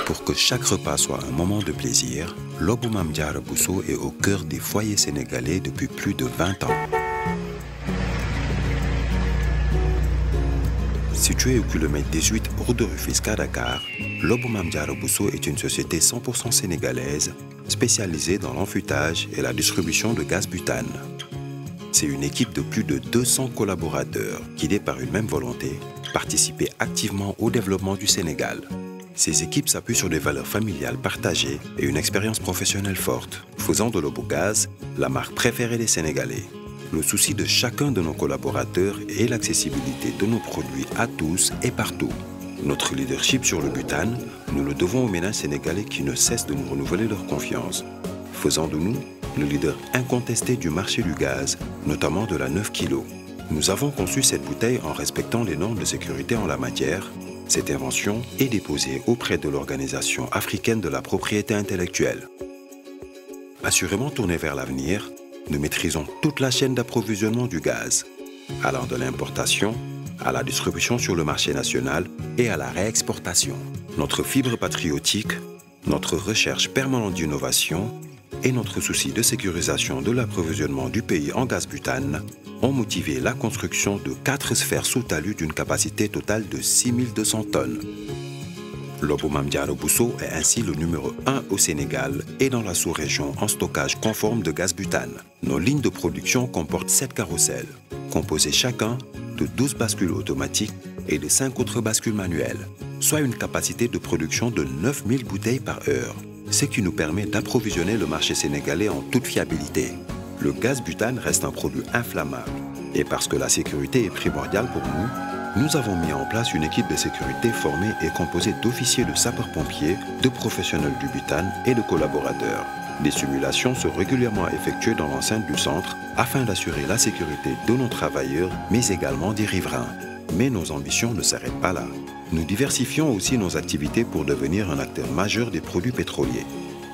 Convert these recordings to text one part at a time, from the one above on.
Pour que chaque repas soit un moment de plaisir, Lobou Mame Diarra Bousso est au cœur des foyers sénégalais depuis plus de 20 ans. Situé au kilomètre 18 route de Rufisque à Dakar, Lobou Mame Diarra Bousso est une société 100% sénégalaise spécialisée dans l'enfûtage et la distribution de gaz butane. C'est une équipe de plus de 200 collaborateurs guidés par une même volonté, participer activement au développement du Sénégal. Ces équipes s'appuient sur des valeurs familiales partagées et une expérience professionnelle forte, faisant de Lobou Gaz la marque préférée des Sénégalais. Le souci de chacun de nos collaborateurs est l'accessibilité de nos produits à tous et partout. Notre leadership sur le butane, nous le devons aux ménages sénégalais qui ne cessent de nous renouveler leur confiance, faisant de nous le leader incontesté du marché du gaz, notamment de la 9 kg. Nous avons conçu cette bouteille en respectant les normes de sécurité en la matière. Cette invention est déposée auprès de l'Organisation africaine de la propriété intellectuelle. Assurément tournée vers l'avenir, nous maîtrisons toute la chaîne d'approvisionnement du gaz, allant de l'importation à la distribution sur le marché national et à la réexportation. Notre fibre patriotique, notre recherche permanente d'innovation et notre souci de sécurisation de l'approvisionnement du pays en gaz butane ont motivé la construction de 4 sphères sous talus d'une capacité totale de 6200 tonnes. Lobou Mame Diarra Bousso est ainsi le numéro 1 au Sénégal et dans la sous-région en stockage conforme de gaz butane. Nos lignes de production comportent 7 carrousels, composés chacun de 12 bascules automatiques et de 5 autres bascules manuelles, soit une capacité de production de 9000 bouteilles par heure, ce qui nous permet d'approvisionner le marché sénégalais en toute fiabilité. Le gaz butane reste un produit inflammable et parce que la sécurité est primordiale pour nous avons mis en place une équipe de sécurité formée et composée d'officiers de sapeurs-pompiers, de professionnels du butane et de collaborateurs. Des simulations sont régulièrement effectuées dans l'enceinte du centre afin d'assurer la sécurité de nos travailleurs, mais également des riverains. Mais nos ambitions ne s'arrêtent pas là. Nous diversifions aussi nos activités pour devenir un acteur majeur des produits pétroliers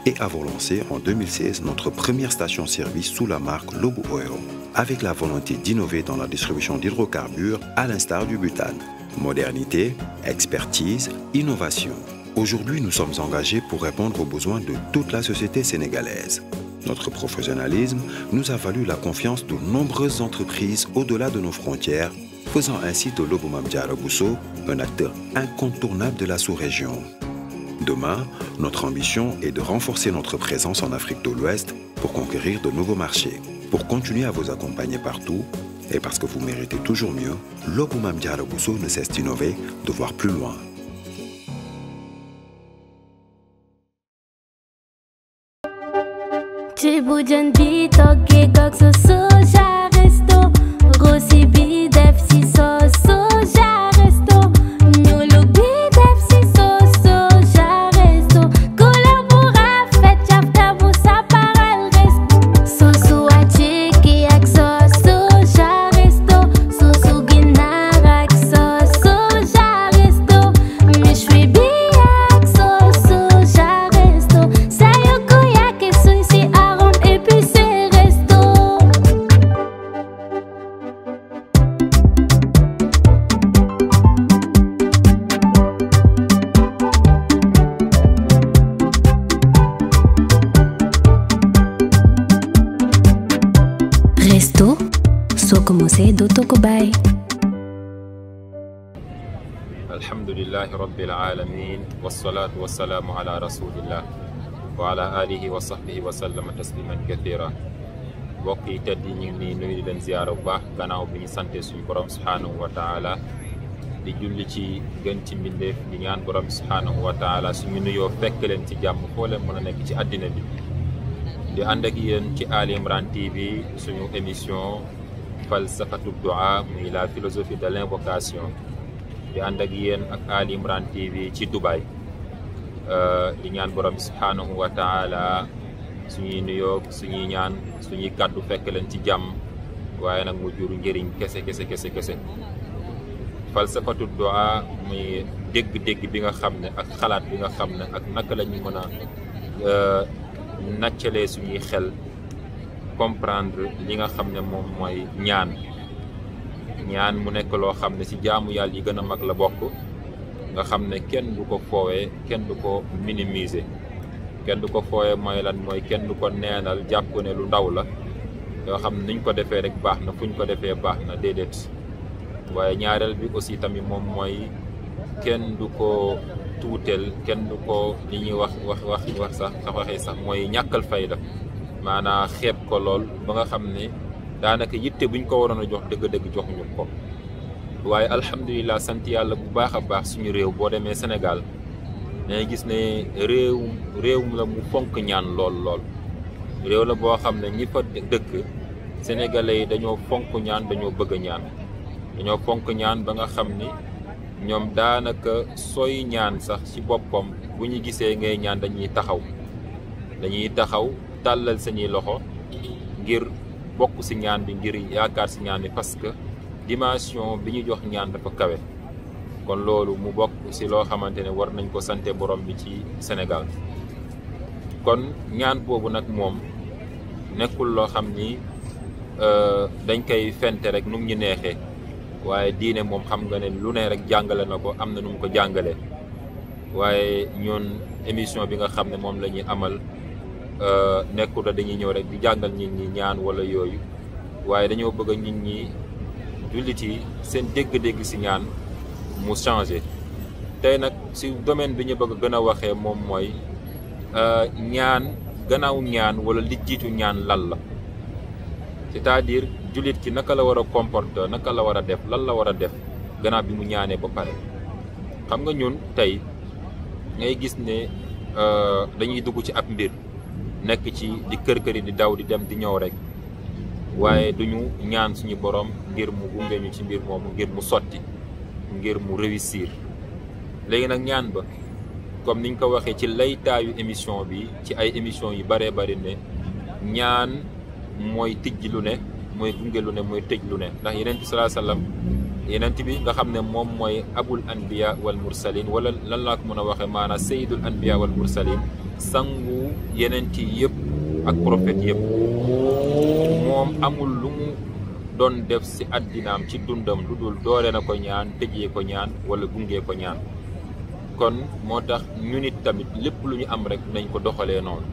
et avons lancé en 2016 notre première station-service sous la marque Lobou Oil, avec la volonté d'innover dans la distribution d'hydrocarbures à l'instar du butane. Modernité, expertise, innovation. Aujourd'hui, nous sommes engagés pour répondre aux besoins de toute la société sénégalaise. Notre professionnalisme nous a valu la confiance de nombreuses entreprises au-delà de nos frontières, faisant ainsi de Lobou Mame Diarra Bousso un acteur incontournable de la sous-région. Demain, notre ambition est de renforcer notre présence en Afrique de l'Ouest pour conquérir de nouveaux marchés. Pour continuer à vous accompagner partout, et parce que vous méritez toujours mieux, Lobou Mame Diarra Bousso ne cesse d'innover, de voir plus loin. Resto, soo commencé dootoo ko bàyyi. alhamdulillahi rabbil alamin wassalatu wassalamu ala rasulillah wa ala alihi wa sahbihi wa sallama tasliman kathira. mbokk yi tedd yi ñu ngi nii nuyu di leen ziyaara bu baax gannaaw bi ñu sante suñu borom subhanahu wa taala di julli ci gën ci mbindeef di ñaan borom subhanahu wa taala suñu nuyoo fekk leen ci jàmm foo leen mën a nekk ci àddina bi. di ànd ak yéen ci Ali Imran TV suñu émission falsafatu du'a muy la philosophie de l'invocation di ànd ak yéen ak Ali Imran TV ci Dubaï di ñaan borom subhanahu wa taala suñuy nuyoo suñuy ñaan suñuy kàddu fekk leen ci jàmm waaye nag mu jur njëriñ kese. falsafatu du'a muy dégg-dégg bi nga xam ne ak xalaat bi nga xam ne ak naka la ñu mën a naccalee suñuy xel comprendre li nga xam ne moom mooy ñaan mu nekk loo xam ne ci jaamu yàlla yi gën a mag la bokk nga xam ne kenn du ko foowee kenn du ko minimiser. kenn du ko foowee mooy lan mooy kenn du ko neenal jàpp ne lu ndaw la yoo xam ne niñ ko defee rek baax na fuñ ko defee baax na déedéet. waaye ñaareel bi aussi tamit moom mooy kenn du ko tuuteel kenn du ko li ñuy wax sax mooy ñàkkal fayda maanaa xeeb ko lool ba nga xam ne daanaka yitte buñ ko waroon a jox dëgg-dëgg joxuñu ko. waaye alhamdulilah sant yàlla bu baax a baax suñu réew boo demee Sénégal dangay gis ne réewum la mu fonk ñaan lool réew la boo xam ne ñi fa dëkk sénégalais yi dañoo fonk ñaan dañoo bëgg ñaan dañoo fonk ñaan ba nga xam ni ñoom daanaka sooy ñaan sax ci boppam bu ñu gisee ngay ñaan dañuy taxaw tàllal seeni loxo ngir bokk ci ñaan bi ngir yaakaar ci ñaan bi parce que dimension bi ñu jox ñaan dafa kawe. kon loolu mu bokk ci loo xamante ne war nañ ko sante borom bi ci Sénégal. kon ñaan boobu nag moom nekkul loo xam ni dañ koy fente rek nu mu ñu neexee waaye diine moom xam nga ne lu ne rek jàngale na ko am na nu mu ko jàngalee. waaye ñun émission bi nga xam ne moom la ñuy amal nekkul da dañuy ñëw rek di jàngal nit ñi ñaan wala yooyu waaye dañoo bëgg nit ñi jullit yi seen dégg-dégg ci ñaan mu changé. tey nag ci domaine bi ñu bëgg gën a waxee moom mooy ñaan gannaaw ñaan wala li jiitu ñaan lan la, c'est-à-dire jullit ki naka la war a comporter naka la war a def lan la war a def gannaaw bi mu ñaanee ba pare. xam nga ñun tey ngay gis ne dañuy dugg ci ab mbir nekk ci di kër-këri di daw di dem di ñëw rek waaye duñu ñaan suñu borom ngir mu gunge ñu ci mbir moomu ngir mu sotti ngir mu réussir. léegi nag ñaan ba comme niñ ko waxee ci laytaayu émission bi ci ay émission yu baree bari ne ñaan mooy tijj lu ne mooy gunge lu ne mooy tëj lu ne. ndax yeneen bi sallallahu alayhi wasallam yeneen bi nga xam ne moom mooy abul anbiya wal mursalin wala lan laa ko mën a waxee maanaam sayyidul anbiya wal mursalin sangu yeneen ci yëpp ak prophète yëpp moom amul lu mu doon def ci addinaam ci dundam lu dul doole na ko ñaan tëjee ko ñaan wala gungee ko ñaan. kon moo tax ñu nit tamit lépp lu ñu am rek nañ ko doxalee noonu.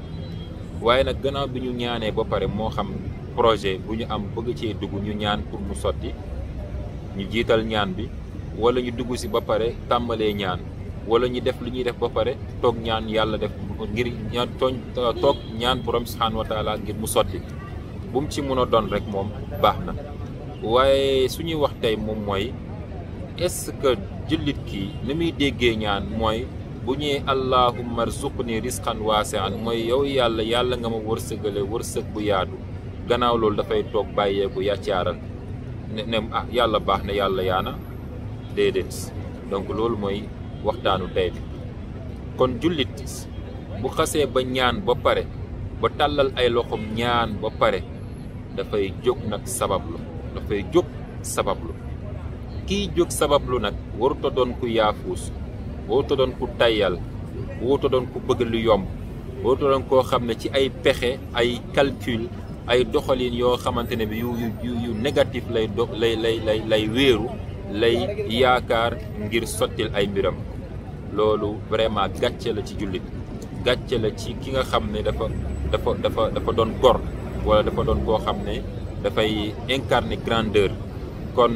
waaye nag gannaaw bi ñu ñaanee ba pare moo xam projet bu ñu am bëgg cee dugg ñu ñaan pour mu sotti ñu jiital ñaan bi wala ñu dugg ci ba pare tàmbalee ñaan wala ñu def lu ñuy def ba pare toog ñaan yàlla def ngir ñaan toog ñaan borom subhanahu wa taala ngir mu sotti bu mu ci mën a doon rek moom baax na. waaye suñuy wax tey moom mooy est-ce que jullit ki ni muy déggee ñaan mooy bu ñëwee allahumma rzuqni rizqan waasi'an mooy yow yàlla nga ma wërsëgale wërsëg bu yaatu gannaaw loolu dafay toog bàyyeeku yàccaaral ne yàlla baax na yàlla yaana déedéet. donc loolu mooy waxtaanu tey bi. kon jullit bu xasee ba ñaan ba pare ba tàllal ay loxom ñaan ba pare dafay jóg nag sabablu kiy jóg sabablu nag waruta doon ku yaafuus waruta doon ku tayyal waruta doon ku bëgg lu yomb waruta doon koo xam ne ci ay pexe ay calcul ay doxalin yoo xamante ne bi yu négatif lay wéeru lay yaakaar ngir sottil ay mbiram. loolu vraiment gàcce la ci jullit gàcce la ci ki nga xam ne dafa doon gor wala dafa doon koo xam ne dafay incarner grandeur. kon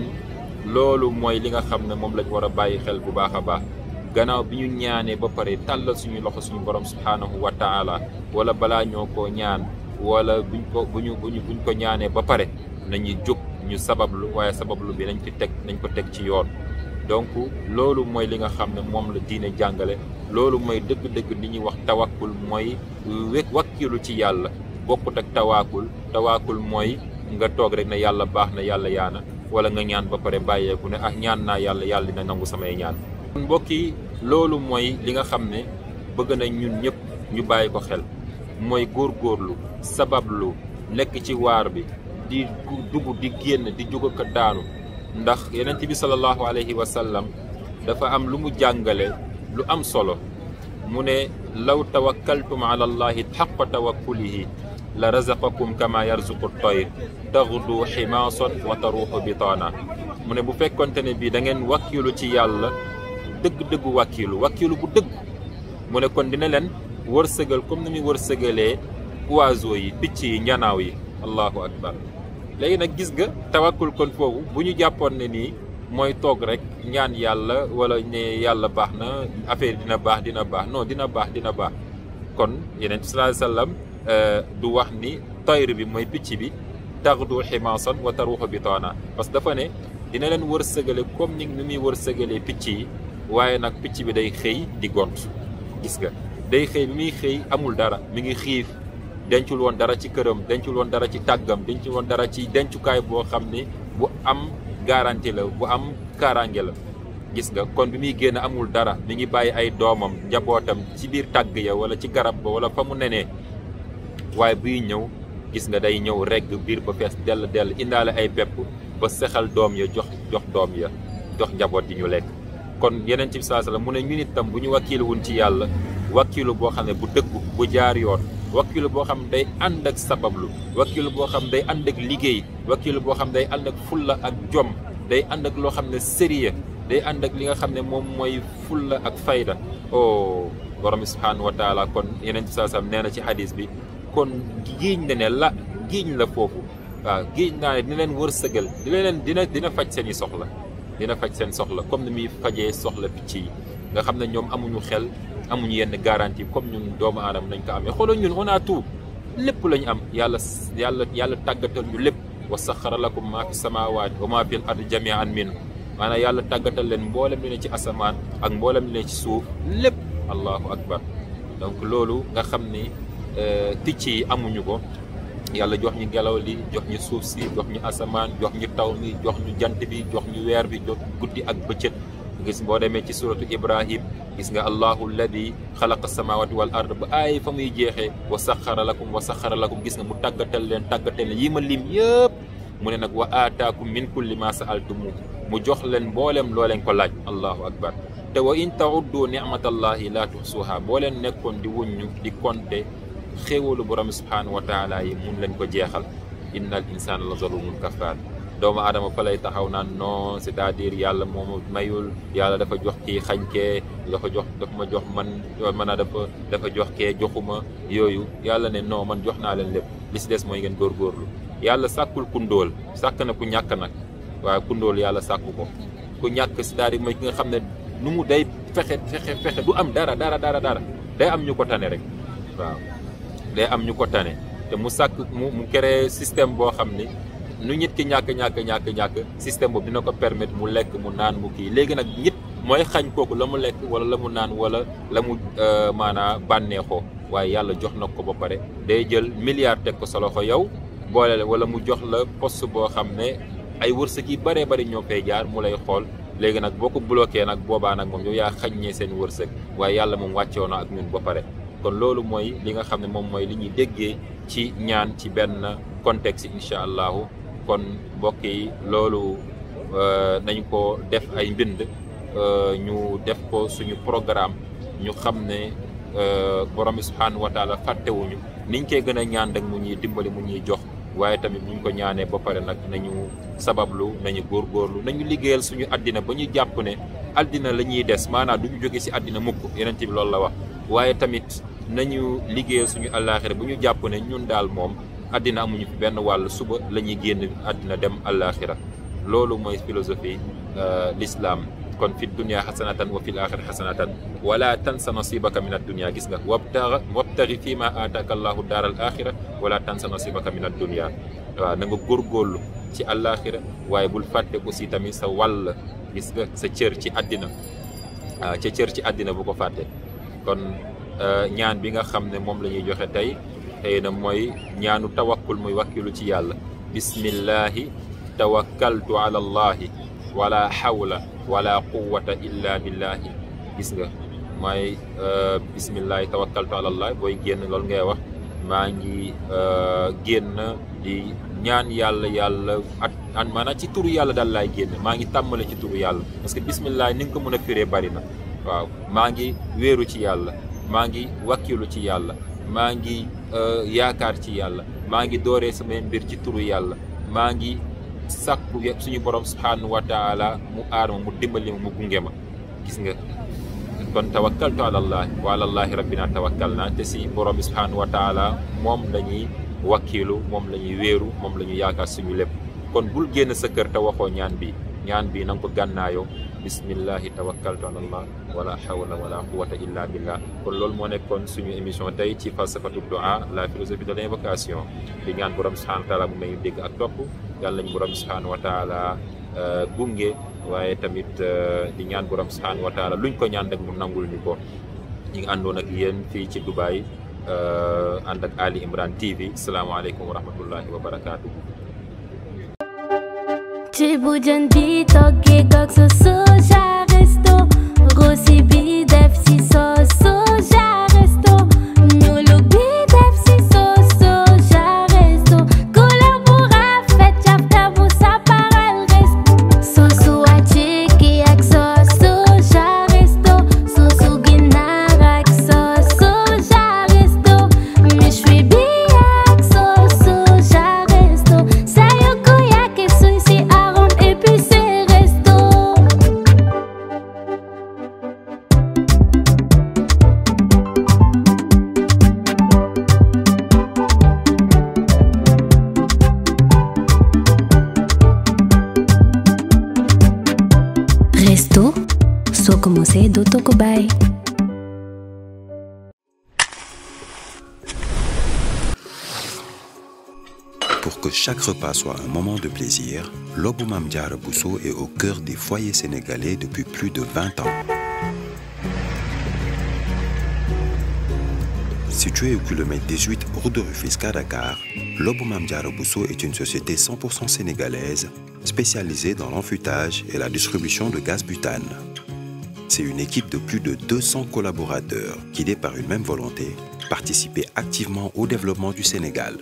loolu mooy li nga xam ne moom lañ war a bàyyi xel bu baax a baax gannaaw bi ñu ñaanee ba pare tàllal suñu loxo suñu borom subhanahu wa taala wala balaa ñoo koo ñaan wala buñ ko ñaanee ba pare nañuy jóg ñu sabablu waaye sabablu bi nañ ko teg ci yoon. donc loolu mooy li nga xam ne moom la diine jàngale. loolu mooy dëgg-dëgg li ñuy wax tawakkul mooy wakkilu ci yàlla bokkut ak tawaakul mooy nga toog rek ne yàlla baax na yàlla yaana wala nga ñaan ba pare bàyyeeku ne ñaan naa yàlla dina nangu samay ñaan. mbokk yi loolu mooy li nga xam ne bëgg nañ ñun ñëpp ñu bàyyi ko xel mooy góorgóorlu sabablu nekk ci waar bi di dugg di génn di jóg ko daanu. ndax yonent bi sallallahu alayhi wa sallam dafa am lu mu jàngale lu am solo mu ne law tawakkaltum ala allahi xaqa tawakkulihi la razaqakum kama yarzuqu tayr taghdu ximaason wa taruuxu bitaana. mu ne bu fekkonte ne bii da ngeen wakkilu ci yàlla dëgg-dëggu wàkkiilu bu dëgg mu ne kon dina leen wërsëgal comme ni muy wërsëgalee oiseaux yi picc yi njanaaw yi allahu akbar. léegi nag gis nga tawakkul kon foofu bu ñu jàppoon ne nii mooy toog rek ñaan yàlla wala ne yàlla baax na affaire dina baax non dina baax kon yeneen sallallahu alayhi wasallam du wax ni tayr bi mooy picc bi taxdu ximaasan wa taruuxu bitaana parce que dafa ne dina leen wërsëgale comme ni muy wërsëgalee picc yi waaye nag picc bi day xëy di gont gis nga day xëy bi muy xëy amul dara mi ngi xiif dencul woon dara ci këram dencul woon dara ci tàggam dencul woon dara ci dencukaay boo xam ne bu am garantie la bu am kaaraange la gis nga kon bi muy génn amul dara mi ngi bàyyi ay doomam njabootam ci biir tàgg ya wala ci garab ba wala fa mu nenee waaye buy ñëw gis nga day ñëw regg biir ba fees dell indaale ay pepp ba sexal doom ya jox doom ya jox njaboot yi ñu lekk. kon yeneen ci saa la mu ne ñun itam bu ñu wakkiluwun ci yàlla wakkilu boo xam ne bu dëggu bu jaar yoon wakkilu boo xam day ànd ak sabablu wakkilu boo xam day ànd ak liggéey wakkilu boo xam day ànd ak fulla ak jom day ànd ak loo xam ne sérieux day ànd ak li nga xam ne moom mooy fulla ak fayda borom bi subhaanahu wa taala kon yeneen ci saa nee na ci hadis bi kon giiñ ne la giiñ la foofu waaw giiñ naa ne dina leen wërsëgal dina faj seen i soxla dina faj seen soxla comme ni muy fajee soxla picc yi nga xam ne ñoom amuñu xel amuñu yenn garantie comme ñun doomu aadama nañ ko amee xoolal ñun on a tout lépp la ñu am yàlla tàggatal ñu lépp wa saxara lakum maa fi samaawaati wa maa fil ardi jamian min maanaam yàlla tàggatal leen mboolem li ne ci asamaan ak mboolem li ne ci suuf lépp allahu akbar donc loolu nga xam ni picc yi amuñu ko yàlla jox ñu ngelaw li jox ñu suuf si jox ñu asamaan jox ñu taw mi jox ñu jant bi jox ñu weer bi jox guddi ak bëccëg gis boo demee ci suratu Ibrahim gis nga allahu alladi xalaqa samawati wal ard ba aay fa muy jeexee wa saxara lakum gis nga mu tàggatal leen yi ma lim yëpp mu ne nag wa aataakum min kulli ma saaltumu mu jox leen mboolem loo leen ko laaj allahu akbar te wa in tauddu nicmatallahi la tuxsuha boo leen nekkoon di wuññu di compter xéewalu borom subhanahu wa taala yi mun leen ko jeexal innal insana la zalumun kafar doomu aadama fa lay taxaw naan non c'est-à-dire yàlla moomu mayul yàlla dafa jox kii xañkee dafa ma jox man dafa jox kee joxuma yooyu yàlla ne non man jox naa leen lépp li si des mooy ngeen góorgóorlu yàlla sàkkul ku ndóol sàkk na ku ñàkk nag waaye ku ndóol yàlla sàkku ko ku ñàkk c'est-à-dire mooy ki nga xam ne nu mu day fexe du am dara day am ñu ko tane rek waaw day am ñu ko tane te mu sàkk mu créé système boo xam ni nu nit ki ñàkk système boobu dina ko permettre mu lekk mu naan mu kii léegi nag nit mooy xañ kooku la mu lekk wala la mu naan wala la mu maanaa bànneexoo waaye yàlla jox na ko ba pare day jël milliard teg ko sa loxo yow boole wala mu jox la poste boo xam ne ay wërsëg yi bari ñoo fay jaar mu lay xool léegi nag boo ko bloqué nag boobaa nag moom yow yaa xaññee seen wërsëg waaye yàlla moom wàccoo na ak ñun ba pare kon loolu mooy li nga xam ne moom mooy li ñuy déggee ci ñaan ci benn contexte incha allahu kon mbokk yi loolu nañ ko def ay mbind ñu def ko suñu programme ñu xam ne borom bi subhanahu wa taala fàttewuñu niñ koy gën a ñaan rek mu ñuy dimbali mu ñuy jox waaye tamit buñ ko ñaanee ba pare nag nañu sabablu nañu góorgóorlu nañu liggéeyal suñu àddina ba ñu jàpp ne àddina la ñuy des maanaam duñu jóge ci àddina mukk yeneen bi loolu la wax waaye tamit nañu liggéeyal suñu àllaaxira bu ñu jàpp ne ñun daal moom àddina amuñu fi benn wàll suba la ñuy génn àddina dem àllaaxira loolu mooy philosophie l'islam kon fi dunia xasanatan wa fil axira xasanatan wala tansa nasibaka min addunia gis nga wabtaxi fii ma aataaka allahu daaral axira wala tansa nasibaka min addunia waaw na nga góorgóorlu ci àllaaxira waaye bul fàtte aussi tamit sa wàll gis nga sa cër ci àddina waaw ca cër ci àddina bu ko fàtte kon ñaan bi nga xam ne moom la ñuy joxe tey xëy na mooy ñaanu tawakkul muy wakkilu ci yàlla bismillahi tawakkaltu ala allahi wala hawla wala quwwata illa billahi gis nga mooy bismillahi tawakkaltu ala allahi booy génn loolu ngay wax maa ngi génn di ñaan yàlla at maanaam ci turu yàlla daal laay génn maa ngi tàmmale ci turu yàlla parce que bismillahi ni nga ko mën a firee bari na waaw maa ngi wéeru ci yàlla maa ngi wakkilu ci yàlla maa ngi yaakaar ci yàlla maa ngi dooree samay mbir ci turu yàlla maa ngi sàkku suñu borom subhanahu wa taala mu aar ma mu dimbali ma mu gunge ma gis nga kon tawakkaltu ala allah wa ala allahi rabbina tawakkalna te si borom bi subhanahu wa taala moom lañuy wakkiilu moom la ñuy wéeru moom la ñuy yaakaar suñu lépp kon bul génn sa kër te waxoo ñaan bi na nga ko gànnaayoo bismillahi tawakkaltu ala allah wala hawla wala quwwata illa billah kon loolu moo nekkoon suñu émission tey ci falsafatu du'a la philosophie de l'invocation di ñaan borom subhanahu wa taala mu may dégg ak topp yàlla nañ borom subhanahu wa taala gunge waaye tamit di ñaan borom subhanahu wa taala luñ ko ñaan rek mu nangul ñu ko ñi ngi àndoon ak yéen fii ci Dubaï ànd ak Ali Imran TV salaamaaleykum wa rahmatullahi wa barakaatu. ci bu jën bi toggee gog sa soja resto rosi bi def si sos soja resto ñulu bi def si sos soja resto couleur bu rafet cafta bu saparal resto sosu wàcce ki ak sos soja resto sosu ginaar ak sos soja resto méchoui bi ak sos soja resto sayo ko yake suy si Resto, soko mose do toko bay. Pour que chaque repas soit un moment de plaisir, Lobou Mame Diarra Bousso est au cœur des foyers sénégalais depuis plus de 20 ans. Situé au kilomètre 18 route de Rufisque à Dakar, Lobou Mame Diarra Bousso est une société 100% sénégalaise spécialisée dans l'enfûtage et la distribution de gaz butane. C'est une équipe de plus de 200 collaborateurs guidés par une même volonté, participer activement au développement du Sénégal.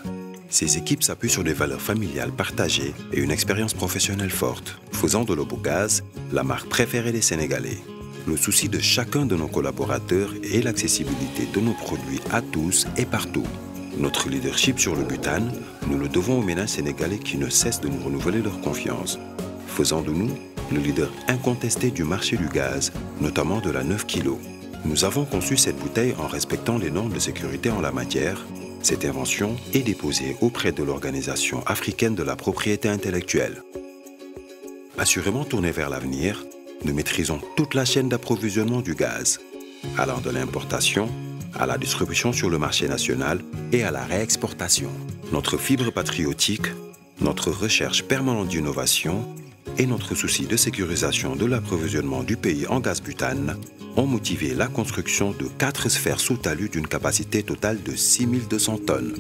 Ces équipes s'appuient sur des valeurs familiales partagées et une expérience professionnelle forte, faisant de Lobogaz la marque préférée des Sénégalais. Le souci de chacun de nos collaborateurs est l'accessibilité de nos produits à tous et partout. Notre leadership sur le butane, nous le devons aux ménages sénégalais qui ne cessent de nous renouveler leur confiance, faisant de nous le leader incontesté du marché du gaz, notamment de la 9 kg. Nous avons conçu cette bouteille en respectant les normes de sécurité en la matière. Cette invention est déposée auprès de l'Organisation africaine de la propriété intellectuelle. Assurément tournée vers l'avenir, nous maîtrisons toute la chaîne d'approvisionnement du gaz, allant de l'importation à la distribution sur le marché national et à la réexportation. Notre fibre patriotique, notre recherche permanente d'innovation et notre souci de sécurisation de l'approvisionnement du pays en gaz butane ont motivé la construction de 4 sphères sous talus d'une capacité totale de 6200 tonnes.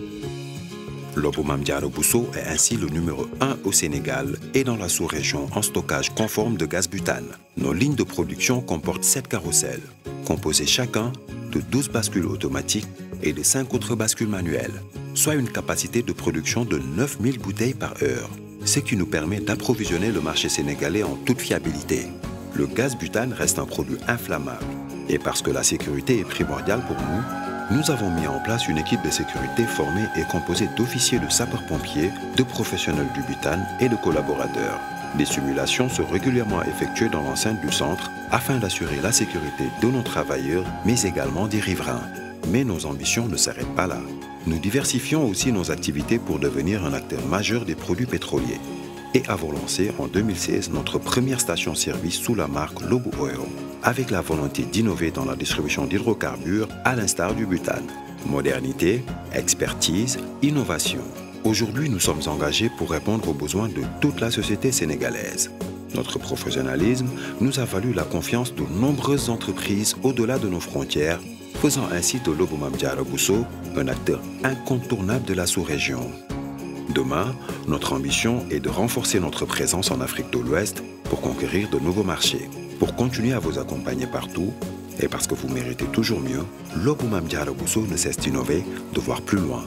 Lobou Mame Diarra Bousso est ainsi le numéro 1 au Sénégal et dans la sous-région en stockage conforme de gaz butane. Nos lignes de production comportent 7 carrousels, composés chacun de 12 bascules automatiques et de 5 autres bascules manuelles, soit une capacité de production de 9000 bouteilles par heure, ce qui nous permet d'approvisionner le marché sénégalais en toute fiabilité. Le gaz butane reste un produit inflammable et parce que la sécurité est primordiale pour nous avons mis en place une équipe de sécurité formée et composée d'officiers de sapeurs-pompiers, de professionnels du butane et de collaborateurs. Des simulations sont régulièrement effectuées dans l'enceinte du centre afin d'assurer la sécurité de nos travailleurs, mais également des riverains. Mais nos ambitions ne s'arrêtent pas là. Nous diversifions aussi nos activités pour devenir un acteur majeur des produits pétroliers et avons lancé en 2016 notre première station-service sous la marque Lobou Oil, avec la volonté d'innover dans la distribution d'hydrocarbures à l'instar du butane. Modernité, expertise, innovation. Aujourd'hui, nous sommes engagés pour répondre aux besoins de toute la société sénégalaise. Notre professionnalisme nous a valu la confiance de nombreuses entreprises au-delà de nos frontières, faisant ainsi de Lobou Mame Diarra Bousso un acteur incontournable de la sous-région. Demain, notre ambition est de renforcer notre présence en Afrique de l'Ouest pour conquérir de nouveaux marchés. Pour continuer à vous accompagner partout, et parce que vous méritez toujours mieux, Lobou Mame Diarra Bousso ne cesse d'innover, de voir plus loin.